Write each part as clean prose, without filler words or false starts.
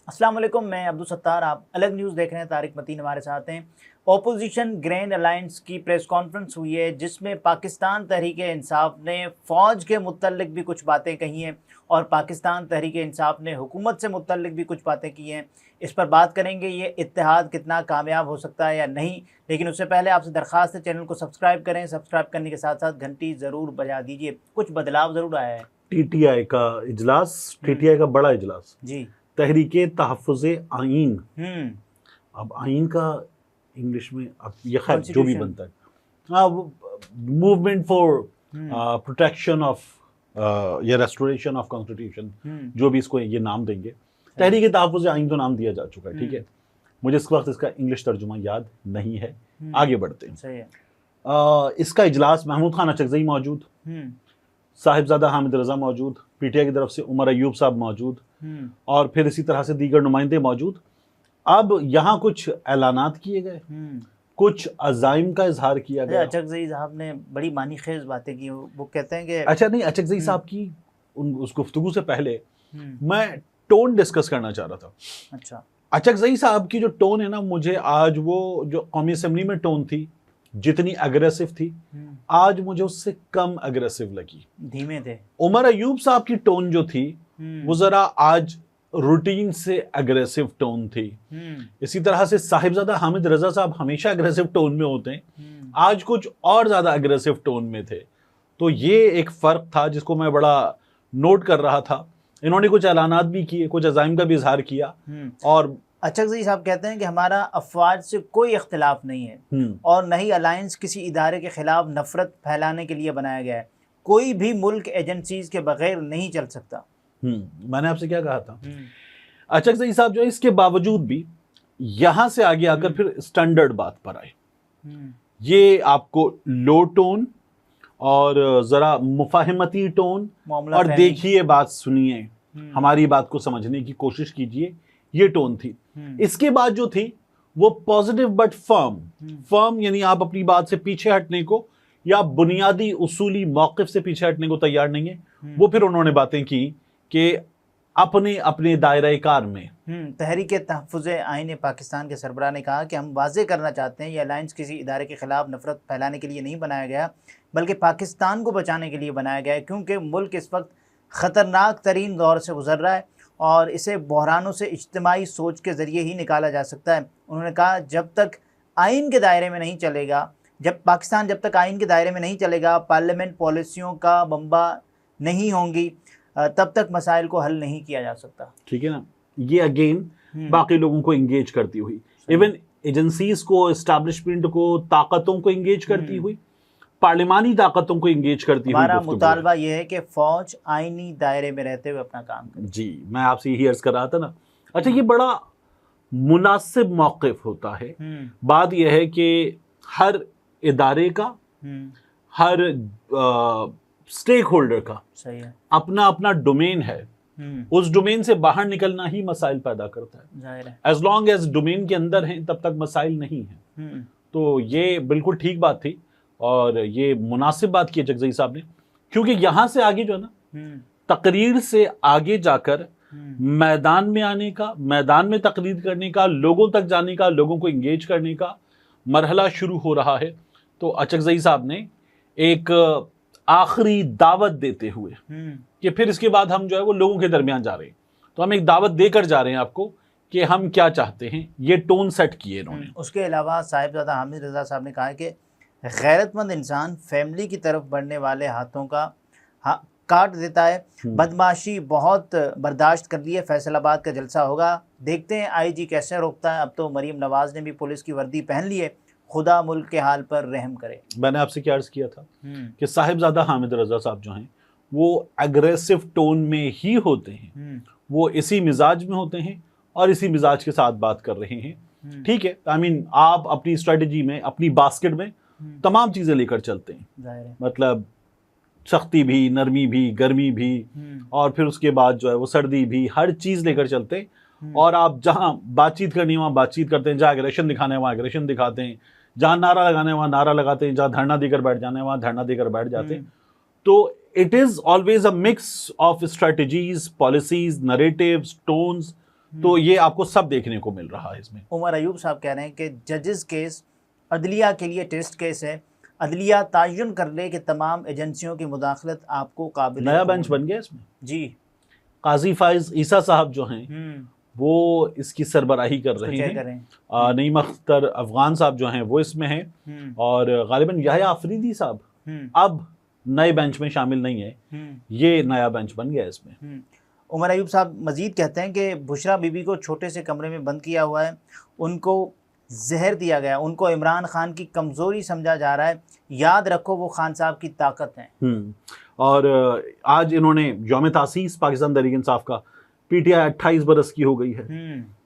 السلام علیکم، میں عبدالستار، آپ الگ نیوز دیکھ رہے ہیں۔ طارق متین ہمارے ساتھ ہیں۔ اپوزیشن گرینڈ الائنس کی پریس کانفرنس ہوئی ہے جس میں پاکستان تحریک انصاف نے فوج کے متعلق بھی کچھ باتیں کہی ہیں اور پاکستان تحریک انصاف نے حکومت سے متعلق بھی کچھ باتیں کی ہیں۔ اس پر بات کریں گے، یہ اتحاد کتنا کامیاب ہو سکتا ہے یا نہیں۔ لیکن اس سے پہلے آپ سے درخواست ہے چینل کو سبسکرائب کریں، سبسکرائب کرنے کے ساتھ ساتھ گھنٹی ضرور بجا دیجئے۔ کچھ بدلاؤ ضرور آیا ہے۔ ٹی ٹی آئی کا اجلاس، ٹی ٹی آئی کا بڑا اجلاس، جی، تحریک تحفظ آئین۔ اب آئین کا انگلش میں اب یہ خیر جو بھی بنتا ہے، موومنٹ فار پروٹیکشن آف یا ریسٹوریشن آف کانسٹیٹیوشن، جو بھی اس کو یہ نام دیں گے، تحریک تحفظ آئین تو نام دیا جا چکا ہے، ٹھیک ہے۔ مجھے اس وقت اس کا انگلش ترجمہ یاد نہیں ہے، آگے بڑھتے ہیں۔ صحیح ہے۔ اس کا اجلاس محمود خان اچکزئی موجود، صاحبزادہ حامد رضا موجود، پی ٹی آئی کی طرف سے عمر ایوب صاحب موجود، اور پھر اسی طرح سے دیگر نمائندے موجود۔ اب یہاں کچھ اعلانات کیے گئے، کچھ عزائم کا اظہار کیا گیا۔ اچکزئی صاحب نے بڑی معنی خیز باتیں کی۔ وہ کہتے ہیں کہ اچھا نہیں، اچکزئی صاحب کی اس گفتگو سے پہلے میں ٹون ڈسکس کرنا چاہ رہا تھا۔ اچھا، اچکزئی صاحب کی جو ٹون ہے نا، مجھے آج وہ جو قومی اسمبلی میں ٹون تھی جتنی اگریسو تھی، آج مجھے اس سے کم اگریسو لگی، دھیمے تھے۔ عمر ایوب صاحب کی ٹون جو تھی وہ ذرا آج روٹین سے اگریسو ٹون تھی۔ اسی طرح سے صاحبزادہ حامد رضا صاحب ہمیشہ اگریسو ٹون میں ہوتے ہیں، آج کچھ اور زیادہ اگریسو ٹون میں تھے۔ تو یہ ایک فرق تھا جس کو میں بڑا نوٹ کر رہا تھا۔ انہوں نے کچھ اعلانات بھی کیے، کچھ عزائم کا بھی اظہار کیا۔ اور اچکزئی صاحب کہتے ہیں کہ ہمارا افواج سے کوئی اختلاف نہیں ہے اور نہ ہی الائنس کسی ادارے کے خلاف نفرت پھیلانے کے لیے بنایا گیا ہے۔ کوئی بھی ملک ایجنسیز کے بغیر نہیں چل سکتا۔ میں نے آپ سے کیا کہا تھا؟ اچکزئی صاحب جو ہے اس کے باوجود بھی یہاں سے آگے آ کر پھر اسٹینڈرڈ بات پر آئے۔ یہ آپ کو لو ٹون اور ذرا مفاہمتی ٹون، اور دیکھیے بات سنیے، ہماری بات کو سمجھنے کی کوشش کیجئے، یہ ٹون تھی۔ اس کے بعد جو تھی وہ پازیٹیو بٹ فرم، یعنی آپ اپنی بات سے پیچھے ہٹنے کو یا بنیادی اصولی موقف سے پیچھے ہٹنے کو تیار نہیں ہے۔ وہ پھر انہوں نے باتیں کی کہ اپنے دائرہ کار میں تحریک تحفظ آئین پاکستان کے سربراہ نے کہا کہ ہم واضح کرنا چاہتے ہیں یہ الائنس کسی ادارے کے خلاف نفرت پھیلانے کے لیے نہیں بنایا گیا بلکہ پاکستان کو بچانے کے لیے بنایا گیا ہے، کیونکہ ملک اس وقت خطرناک ترین دور سے گزر رہا ہے اور اسے بحرانوں سے اجتماعی سوچ کے ذریعے ہی نکالا جا سکتا ہے۔ انہوں نے کہا جب تک آئین کے دائرے میں نہیں چلے گا، جب تک آئین کے دائرے میں نہیں چلے گا، پارلیمنٹ پالیسیوں کا بمبا نہیں ہوں گی، تب تک مسائل کو حل نہیں کیا جا سکتا۔ ٹھیک ہے نا، یہ اگین باقی لوگوں کو انگیج کرتی ہوئی، ایون ایجنسیز کو، اسٹیبلشمنٹ کو، طاقتوں کو انگیج کرتی ہوئی، پارلیمانی طاقتوں کو انگیج کرتی ہوئی۔ ہمارا مطالبہ یہ ہے کہ فوج آئینی دائرے میں رہتے ہوئے اپنا کام کرے۔ جی، میں آپ سے یہی عرض کر رہا تھا نا۔ اچھا، یہ بڑا مناسب موقف ہوتا ہے۔ بات یہ ہے کہ ہر ادارے کا، ہر اسٹیک ہولڈر کا اپنا اپنا ڈومین ہے، اس ڈومین سے باہر نکلنا ہی مسائل پیدا کرتا ہے۔ ایز لانگ ایز ڈومین کے اندر ہیں تب تک مسائل نہیں ہیں۔ تو یہ بالکل ٹھیک بات تھی اور یہ مناسب بات کی اچکزئی صاحب نے، کیونکہ یہاں سے آگے جو ہے نا، تقریر سے آگے جا کر میدان میں آنے کا، میدان میں تقریر کرنے کا، لوگوں تک جانے کا، لوگوں کو انگیج کرنے کا مرحلہ شروع ہو رہا ہے۔ تو اچکزئی صاحب نے ایک آخری دعوت دیتے ہوئے کہ پھر اس کے بعد ہم جو ہے وہ لوگوں کے درمیان جا رہے ہیں، تو ہم ایک دعوت دے کر جا رہے ہیں آپ کو کہ ہم کیا چاہتے ہیں، یہ ٹون سیٹ کیے انہوں نے۔ اس کے علاوہ صاحبزادہ حامد رضا صاحب نے کہا کہ غیرت مند انسان فیملی کی طرف بڑھنے والے ہاتھوں کا کاٹ دیتا ہے۔ بدمعاشی بہت برداشت کر لی ہے، فیصل آباد کا جلسہ ہوگا، دیکھتے ہیں آئی جی کیسے روکتا ہے۔ اب تو مریم نواز نے بھی پولیس کی وردی پہن لی ہے، خدا ملک کے حال پر رحم کرے۔ میں نے آپ سے کیا عرض کیا تھا کہ صاحبزادہ حامد رضا صاحب جو ہیں وہ اگریسو ٹون میں ہی ہوتے ہیں، وہ اسی مزاج میں ہوتے ہیں اور اسی مزاج کے ساتھ بات کر رہے ہیں۔ ٹھیک ہے، آپ اپنی اسٹریٹجی میں، اپنی باسکٹ میں تمام چیزیں لے کر چلتے ہیں، مطلب سختی بھی، نرمی بھی، گرمی بھی، اور پھر اس کے بعد جو ہے وہ سردی بھی، ہر چیز لے کر چلتے ہیں۔ اور آپ جہاں بات چیت کرنی ہے وہاں بات چیت کرتے ہیں، جہاں اگریشن دکھانا ہے وہاں اگریشن دکھاتے ہیں، جہاں نعرہ لگانا ہے وہاں نعرہ لگاتے ہیں، جہاں دھرنا دے کر بیٹھ جانا ہے وہاں دھرنا دے کر بیٹھ جاتے ہیں۔ تو it is always a mix of strategies, policies, narratives, tones, تو یہ آپ کو سب دیکھنے کو مل رہا ہے اس میں. عمر ایوب صاحب کہہ رہے ہیں کہ ججز کیس عدلیہ کے لیے ٹیسٹ کیس ہے، عدلیہ تعین کر لے کہ تمام ایجنسیوں کی مداخلت آپ کو قابل نیا بینچ بن گیا اس میں. جی قاضی فائز عیسیٰ صاحب جو ہیں وہ اس کی سربراہی کر رہے ہیں. نعیم اختر افغان صاحب جو ہیں وہ اس میں ہیں، اور غالباً یحییٰ آفریدی صاحب اب نئے بینچ میں شامل نہیں ہے، یہ نیا بینچ بن گیا اس میں. عمر ایوب صاحب مزید کہتے ہیں کہ بشریٰ بی بی کو چھوٹے سے کمرے میں بند کیا ہوا ہے، ان کو زہر دیا گیا، ان کو عمران خان کی کمزوری سمجھا جا رہا ہے، یاد رکھو وہ خان صاحب کی طاقت ہیں. اور آج انہوں نے یوم تاسیس پاکستان تحریک انصاف کا، پی ٹی آئی 28 برس کی ہو گئی ہے،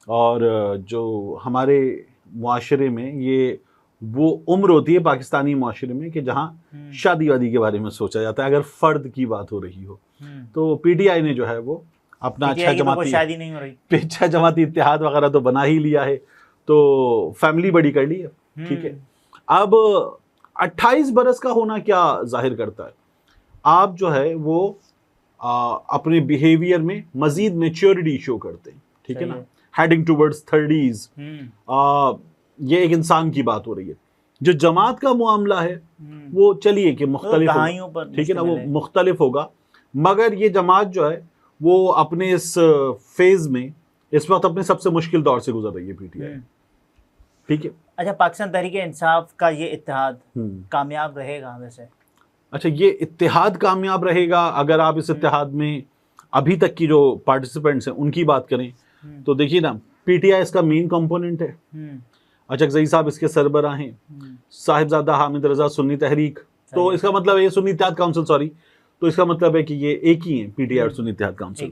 اور جو ہمارے معاشرے میں یہ وہ عمر ہوتی ہے پاکستانی معاشرے میں کہ جہاں شادی وادی کے بارے میں سوچا جاتا ہے اگر فرد کی بات ہو رہی ہو. تو پی ٹی آئی نے جو ہے وہ اپنا اچھا جماعتی اتحاد وغیرہ تو بنا ہی لیا ہے، تو فیملی بڑی کر لی ہے. ٹھیک ہے، اب 28 برس کا ہونا کیا ظاہر کرتا ہے؟ آپ جو ہے وہ اپنے بیہیویئر میں مزید میچورٹی شو کرتے ہیں. ٹھیک ہے نا، ہیڈنگ ٹوورڈز 30s. یہ ایک انسان کی بات ہو رہی ہے. جو جماعت کا معاملہ ہے وہ چلیے کہ مختلف ہوگا، ٹھیک ہے نا، وہ مختلف ہوگا، مگر یہ جماعت جو ہے وہ اپنے اس فیز میں اس وقت اپنے سب سے مشکل دور سے گزر رہی ہے پی ٹی آئی. ٹھیک ہے. اچھا، پاکستان تحریک انصاف کا یہ اتحاد کامیاب رہے گا ویسے؟ اچھا، یہ اتحاد کامیاب رہے گا اگر آپ اس اتحاد میں ابھی تک کی جو پارٹیسپینٹس ہیں ان کی بات کریں تو دیکھیے نا، پی ٹی آئی اس کا مین کمپوننٹ ہے. اچکزئی صاحب اس کے سربراہ ہیں، صاحبزادہ حامد رضا سنی تحریک، تو اس کا مطلب یہ سنی اتحاد کونسل، تو اس کا مطلب ہے کہ یہ ایک ہی ہیں، پی ٹی آئی اور سنی اتحاد کونسل.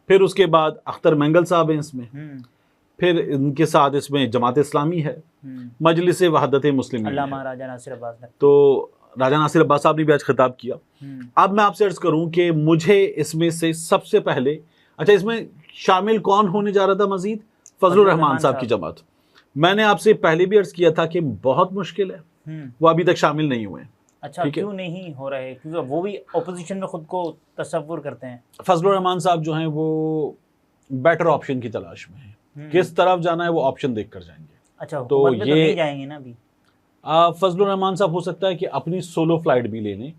پھر اس کے بعد اختر مینگل صاحب ہیں اس میں، پھر ان کے ساتھ اس میں جماعت اسلامی ہے، مجلس وحدت مسلمین، تو راجہ ناصر عباس صاحب نے بھی آج خطاب کیا. اب میں آپ سے عرض کروں کہ مجھے اس میں سے سب سے پہلے، اچھا اس میں شامل کون ہونے جا رہا تھا مزید؟ فضل الرحمان صاحب کی جماعت. میں نے آپ سے پہلے بھی عرض کیا تھا کہ بہت مشکل ہے، وہ ابھی تک شامل نہیں ہوئے. اچھا، کیوں نہیں ہو رہے؟ کیونکہ وہ بھی اپوزیشن میں خود کو تصور کرتے ہیں. فضل الرحمان صاحب جو ہیں وہ بیٹر آپشن کی تلاش میں ہیں، کس طرف جانا ہے وہ آپشن دیکھ کر جائیں گے. اچھا، حکومت میں تو نہیں جائیں گے نا ابھی؟ فضل الرحمان صاحب ہو سکتا ہے کہ اپنی سولو فلائٹ بھی لے لیں،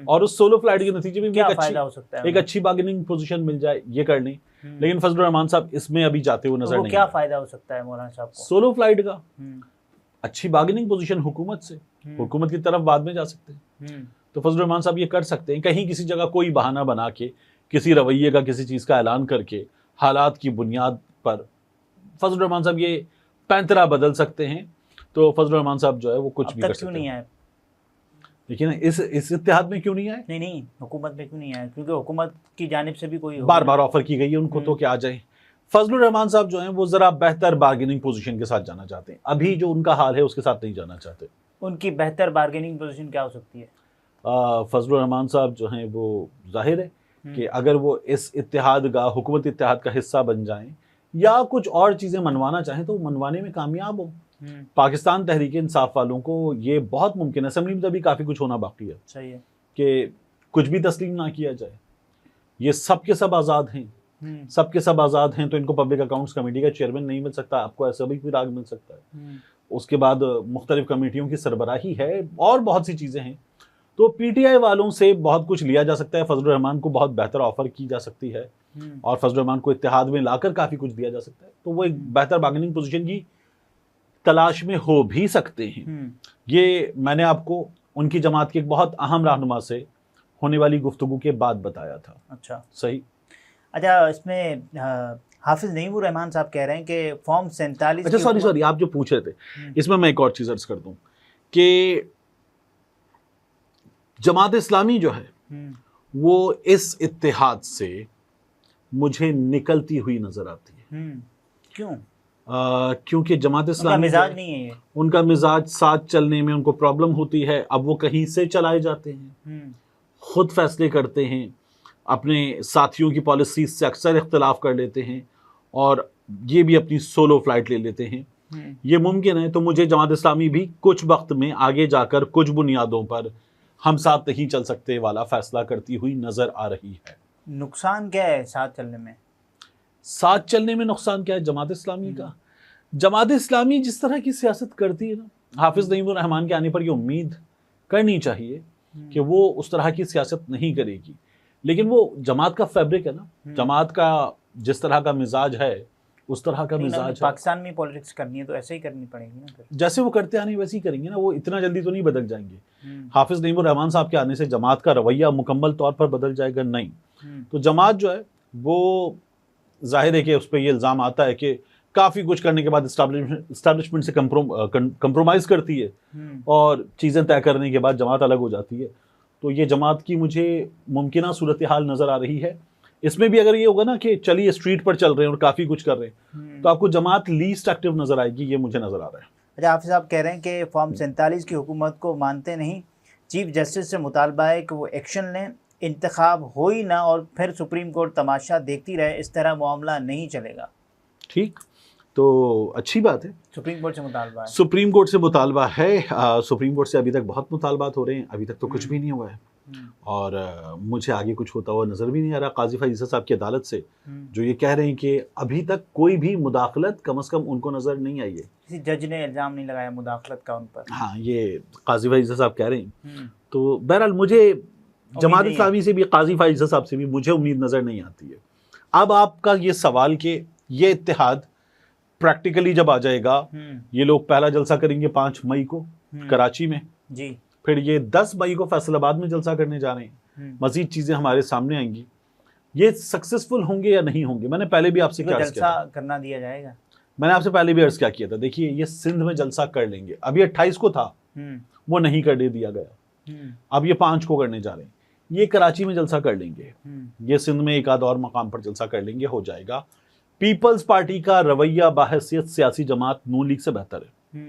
اور اس سولو فلائٹ کے نتیجے میں ایک اچھی بارگیننگ پوزیشن مل جائے، یہ کر لیں. لیکن فضل الرحمان صاحب اس میں ابھی جاتے ہوئے نظر نہیں. کیا فائدہ ہو سکتا ہے مولانا صاحب کو سولو فلائٹ کا؟ اچھی بارگیننگ پوزیشن حکومت سے، حکومت کی طرف بعد میں جا سکتے ہیں. تو فضل الرحمان صاحب یہ کر سکتے ہیں، کہیں کسی جگہ کوئی بہانہ بنا کے، کسی رویے کا، کسی چیز کا اعلان کر کے، حالات کی بنیاد پر فضل الرحمان صاحب یہ پینترا بدل سکتے ہیں. تو فضل الرحمان صاحب جو ہے وہ کچھ بھی کر سکتے ہیں. لیکن اس اتحاد میں کیوں نہیں آئے؟ نہیں، حکومت میں کیوں نہیں آئے؟ کیونکہ حکومت کی جانب سے بھی کوئی بار بار آفر کی گئی ہے ان کو تو کہ آ جائیں. فضل الرحمان صاحب جو ہیں وہ ذرا بہتر بارگیننگ پوزیشن کے ساتھ جانا چاہتے ہیں، ابھی جو ان کا حال ہے اس کے ساتھ نہیں جانا چاہتے. ان کی بہتر بارگیننگ پوزیشن کیا ہو سکتی ہے؟ فضل الرحمان صاحب جو ہیں وہ ظاہر ہے کہ اگر وہ اس اتحاد کا، حکومت اتحاد کا حصہ بن جائیں یا کچھ اور چیزیں منوانا چاہیں تو منوانے میں کامیاب ہوں. پاکستان تحریک انصاف والوں کو یہ بہت ممکن ہے، اسمبلی میں ابھی کافی کچھ ہونا باقی ہے، صحیح ہے، کہ کچھ بھی تسلیم نہ کیا جائے. یہ سب کے سب آزاد ہیں، سب کے سب آزاد ہیں، تو ان کو پبلک اکاؤنٹس کمیٹی کا چیئرمین نہیں مل سکتا، آپ کو ایسا بھی کوئی راگ مل سکتا ہے. اس کے بعد مختلف کمیٹیوں کی سربراہی ہے اور بہت سی چیزیں ہیں. تو پی ٹی آئی والوں سے بہت کچھ لیا جا سکتا ہے، فضل الرحمان کو بہت بہتر آفر کی جا سکتی ہے، اور فضل الرحمان کو اتحاد میں لا کر کافی کچھ دیا جا سکتا ہے. تو وہ ایک بہتر بارگیننگ پوزیشن کی تلاش میں ہو بھی سکتے ہیں. یہ میں نے آپ کو ان کی جماعت کے ایک بہت اہم رہنما سے ہونے والی گفتگو کے بعد بتایا تھا. اچھا، صحیح. اچھا، اس میں حافظ نعیم الرحمان صاحب کہہ رہے ہیں کہ فارم 47، اچھا سوری آپ جو پوچھ رہے تھے اس میں ایک اور چیز عرض کر دوں کہ جماعت اسلامی جو ہے وہ اس اتحاد سے مجھے نکلتی ہوئی نظر آتی ہے. کیوں؟ کیونکہ جماعت اسلامی مزاج نہیں ہے، ان کا مزاج ساتھ چلنے میں ان کو پرابلم ہوتی ہے. اب وہ کہیں سے چلائے جاتے ہیں، خود فیصلے کرتے ہیں، اپنے ساتھیوں کی پالیسیز سے اکثر اختلاف کر لیتے ہیں، اور یہ بھی اپنی سولو فلائٹ لے لیتے ہیں. یہ ممکن ہے. تو مجھے جماعت اسلامی بھی کچھ وقت میں آگے جا کر کچھ بنیادوں پر ہم ساتھ نہیں چل سکتے والا فیصلہ کرتی ہوئی نظر آ رہی ہے. نقصان کیا ہے ساتھ چلنے میں؟ ساتھ چلنے میں نقصان کیا ہے جماعت اسلامی کا؟ جماعت اسلامی جس طرح کی سیاست کرتی ہے نا، حافظ نعیم الرحمان کے آنے پر یہ امید کرنی چاہیے کہ وہ اس طرح کی سیاست نہیں کرے گی، لیکن وہ جماعت کا فیبرک ہے نا، جماعت کا جس طرح کا مزاج ہے اس طرح کا مزاج ہے۔ پاکستان میں پولیٹکس کرنی ہے تو ایسے ہی کرنی پڑے گی نا، جیسے وہ کرتے آنے ویسے ہی کریں گے نا، وہ اتنا جلدی تو نہیں بدل جائیں گے۔ حافظ نعیم الرحمان صاحب کے آنے سے جماعت کا رویہ مکمل طور پر بدل جائے گا؟ نہیں۔ تو جماعت جو ہے وہ ظاہر ہے کہ اس پہ یہ الزام آتا ہے کہ کافی کچھ کرنے کے بعد اسٹیبلشمنٹ سے کمپرومائز کرتی ہے اور چیزیں طے کرنے کے بعد جماعت الگ ہو جاتی ہے۔ تو یہ جماعت کی مجھے ممکنہ صورتحال نظر آ رہی ہے۔ اس میں بھی اگر یہ ہوگا نا کہ چلیے اسٹریٹ پر چل رہے ہیں اور کافی کچھ کر رہے ہیں، تو آپ کو جماعت لیسٹ ایکٹیو نظر آئے گی، یہ مجھے نظر آ رہا ہے۔ اچھا، حافظ صاحب کہہ رہے ہیں کہ فارم 47 کی حکومت کو مانتے نہیں، چیف جسٹس سے مطالبہ ہے کہ وہ ایکشن لیں، انتخاب ہو ہی نہ اور پھر سپریم کورٹ تماشا دیکھتی رہے، اس طرح معاملہ نہیں چلے گا۔ ٹھیک، تو اچھی بات ہے، سپریم کورٹ سے مطالبہ ہے، سپریم کورٹ سے مطالبہ ہے۔ سپریم کورٹ سے ابھی تک بہت مطالبات ہو رہے ہیں، ابھی تک تو کچھ بھی نہیں ہوا ہے، اور مجھے آگے کچھ ہوتا ہوا نظر بھی نہیں آ رہا۔ قاضی فائز عیسیٰ صاحب کی عدالت سے جو یہ کہہ رہے ہیں کہ ابھی تک کوئی بھی مداخلت کم از کم ان کو نظر نہیں آئی ہے، کسی جج نے الزام نہیں لگایا مداخلت کا ان پر۔ ہاں، یہ قاضی فائز عیسیٰ صاحب کہہ رہے ہیں۔ تو بہرحال مجھے جماعت اسلامی سے بھی، قاضی فائز عیسیٰ صاحب سے بھی مجھے امید نظر نہیں آتی ہے۔ اب آپ کا یہ سوال کہ یہ اتحاد پریکٹیکلی جب آ جائے گا، یہ لوگ پہلا جلسہ کریں گے 5 مئی کو کراچی میں، جی، پھر یہ 10 مئی کو فیصل آباد میں جلسہ کرنے جا رہے ہیں، مزید چیزیں ہمارے سامنے آئیں گی، یہ سکسیسفل ہوں گے یا نہیں ہوں گے؟ میں نے پہلے بھی آپ سے کیا عرض کیا تھا، جلسہ کرنا دیا جائے گا، میں نے آپ سے پہلے بھی عرض کیا کیا تھا، دیکھیے یہ سندھ میں جلسہ کر لیں گے، ابھی 28 کو تھا، وہ نہیں کرنے دیا گیا، اب یہ 5 کو کرنے جا رہے ہیں، یہ کراچی میں جلسہ کر لیں گے، یہ سندھ میں ایک آدھ اور مقام پر جلسہ کر لیں گے، ہو جائے گا۔ پیپلز پارٹی کا رویہ بحیثیت سیاسی جماعت نون لیگ سے بہتر ہے،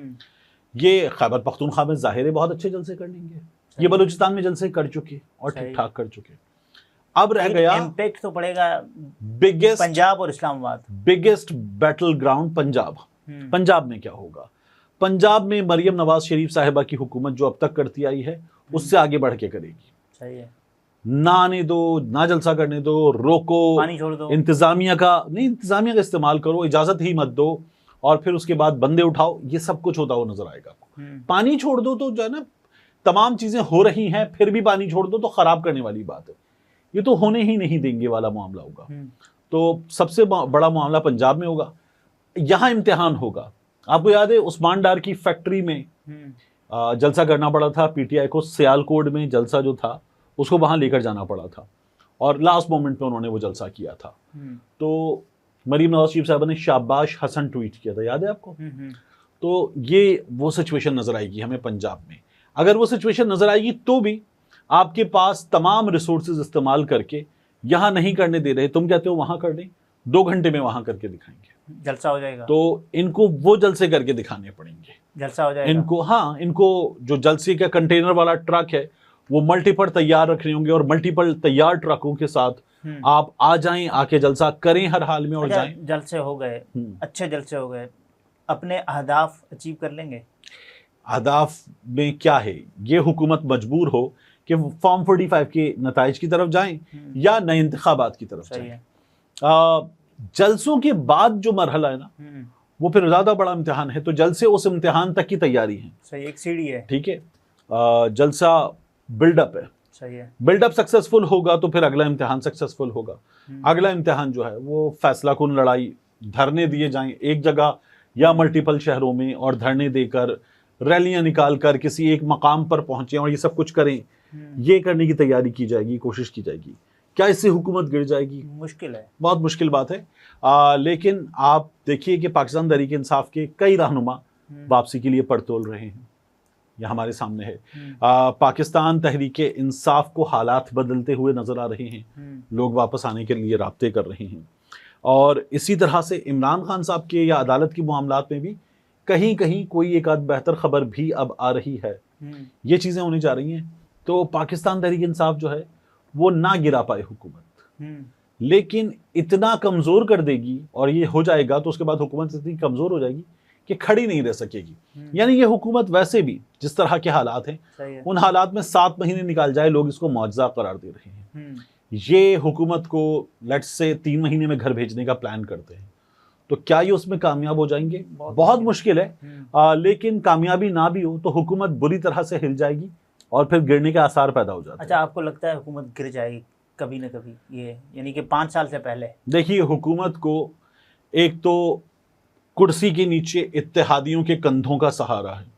یہ خیبر پختونخوا میں ظاہر ہے بہت اچھے جلسے کر لیں گے، یہ بلوچستان میں جلسے کر چکے اور ٹھیک ٹھاک کر چکے، اب رہ گیا امپیکٹ تو پڑے گا بگیسٹ پنجاب اور اسلام آباد، biggest battle ground Punjab. Punjab میں کیا ہوگا؟ پنجاب میں مریم نواز شریف صاحبہ کی حکومت جو اب تک کرتی آئی ہے اس سے آگے بڑھ کے کرے گی، صحیح ہے، نہ آنے دو، نہ جلسہ کرنے دو، روکو، پانی چھوڑ دو، انتظامیہ کا نہیں، انتظامیہ کا استعمال کرو، اجازت ہی مت دو، اور پھر اس کے بعد بندے اٹھاؤ، یہ سب کچھ ہوتا ہوا نظر آئے گا آپ کو۔ پانی چھوڑ دو تو جو ہے نا، تمام چیزیں ہو رہی ہیں پھر بھی پانی چھوڑ دو تو خراب کرنے والی بات ہے، یہ تو ہونے ہی نہیں دیں گے والا معاملہ ہوگا۔ تو سب سے بڑا معاملہ پنجاب میں ہوگا، یہاں امتحان ہوگا۔ آپ کو یاد ہے عثمان ڈار کی فیکٹری میں جلسہ کرنا پڑا تھا پی ٹی آئی کو، سیالکوٹ میں جلسہ جو تھا اس کو وہاں لے کر جانا پڑا تھا، اور لاسٹ مومنٹ میں انہوں نے وہ جلسہ کیا تھا، تو مریم نواز شریف صاحبہ نے شاباش حسن ٹویٹ کیا تھا، یاد ہے آپ کو؟ تو یہ وہ سچویشن نظر آئے گی ہمیں پنجاب میں۔ اگر وہ سچویشن نظر آئے گی تو بھی آپ کے پاس تمام ریسورسز استعمال کر کے یہاں نہیں کرنے دے رہے، تم کہتے ہو وہاں کر دیں، 2 گھنٹے میں وہاں کر کے دکھائیں گے، جلسہ ہو جائے گا، تو ان کو وہ جلسے کر کے دکھانے پڑیں گے، جلسہ ہو جائے گا ان کو، ہاں، ان کو جو جلسے کا کنٹینر والا ٹرک ہے وہ ملٹیپل تیار رکھ رہے ہوں گے، اور ملٹیپل تیار ٹرکوں کے ساتھ آپ آ جائیں، آ کے جلسہ کریں ہر حال میں اور جائیں۔ جلسے ہو گئے، اچھے جلسے ہو گئے، اپنے اہداف اچیو کر لیں گے؟ اہداف میں کیا ہے، یہ حکومت مجبور ہو کہ فارم 45 کے نتائج کی طرف جائیں یا نئے انتخابات کی طرف جائیں۔ جلسوں کے بعد جو مرحلہ ہے نا وہ پھر زیادہ بڑا امتحان ہے، تو جلسے اس امتحان تک کی تیاری ہے، صحیح، ایک سیڑھی ہے، ٹھیک ہے، جلسہ بلڈ اپ ہے، صحیح ہے، بلڈ اپ سکسیسفل ہوگا تو پھر اگلا امتحان سکسیسفل ہوگا۔ اگلا امتحان جو ہے وہ فیصلہ کن لڑائی، دھرنے دیے جائیں ایک جگہ یا ملٹیپل شہروں میں، اور دھرنے دے کر ریلیاں نکال کر کسی ایک مقام پر پہنچیں اور یہ سب کچھ کریں، یہ کرنے کی تیاری کی جائے گی، کوشش کی جائے گی۔ کیا اس سے حکومت گر جائے گی؟ مشکل ہے، بہت مشکل بات ہے، لیکن آپ دیکھیے کہ پاکستان تحریک انصاف کے کئی رہنما واپسی کے لیے پڑتول رہے ہیں، یہ ہمارے سامنے ہے۔ پاکستان تحریک انصاف کو حالات بدلتے ہوئے نظر آ رہے ہیں، لوگ واپس آنے کے لیے رابطے کر رہے ہیں، اور اسی طرح سے عمران خان صاحب کے یا عدالت کی معاملات میں بھی کہیں کہیں کوئی ایک آدھ بہتر خبر بھی اب آ رہی ہے، یہ چیزیں ہونے جا رہی ہیں۔ تو پاکستان تحریک انصاف جو ہے وہ نہ گرا پائے حکومت، لیکن اتنا کمزور کر دے گی، اور یہ ہو جائے گا تو اس کے بعد حکومت اتنی کمزور ہو جائے گی کہ کھڑی نہیں رہ سکے گی۔ یعنی یہ حکومت ویسے بھی جس طرح کے حالات ہیں ان حالات میں 7 مہینے نکال جائے، لوگ اس کو معجزہ قرار دے رہے ہیں، یہ حکومت کو لیٹس سے 3 مہینے میں گھر بھیجنے کا پلان کرتے ہیں، تو کیا یہ اس میں کامیاب ہو جائیں گے؟ بہت مشکل ہے، لیکن کامیابی نہ بھی ہو تو حکومت بری طرح سے ہل جائے گی اور پھر گرنے کے آثار پیدا ہو جاتے ہیں۔ اچھا، آپ کو لگتا ہے حکومت گر جائے گی کبھی نہ کبھی، یہ یعنی کہ 5 سال سے پہلے؟ دیکھیے، حکومت کو ایک تو کرسی کے نیچے اتحادیوں کے کندھوں کا سہارا ہے،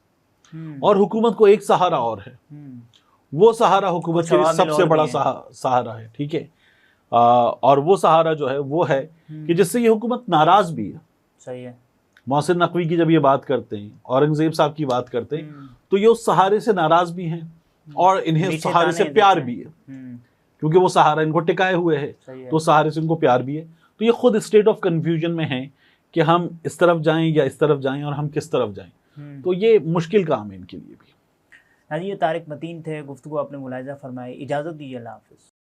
اور حکومت کو ایک سہارا اور ہے، وہ سہارا حکومت کے لیے سب سے بڑا سہارا ہے، ٹھیک ہے، اور وہ سہارا جو ہے وہ ہے کہ جس سے یہ حکومت ناراض بھی ہے۔ صحیح ہے۔ محسن نقوی کی جب یہ بات کرتے ہیں، اورنگزیب صاحب کی بات کرتے ہیں، تو یہ اس سہارے سے ناراض بھی ہیں اور انہیں اس سہارے سے پیار بھی ہے، کیونکہ وہ سہارا ان کو ٹکائے ہوئے ہے، تو سہارے سے ان کو پیار بھی ہے۔ تو یہ خود اسٹیٹ آف کنفیوژن میں ہیں کہ ہم اس طرف جائیں یا اس طرف جائیں، اور ہم کس طرف جائیں، تو یہ مشکل کام ہے ان کے لیے بھی۔ یہ طارق متین تھے، گفتگو آپ نے ملاحظہ فرمائی۔ اجازت دیجیے، اللہ حافظ۔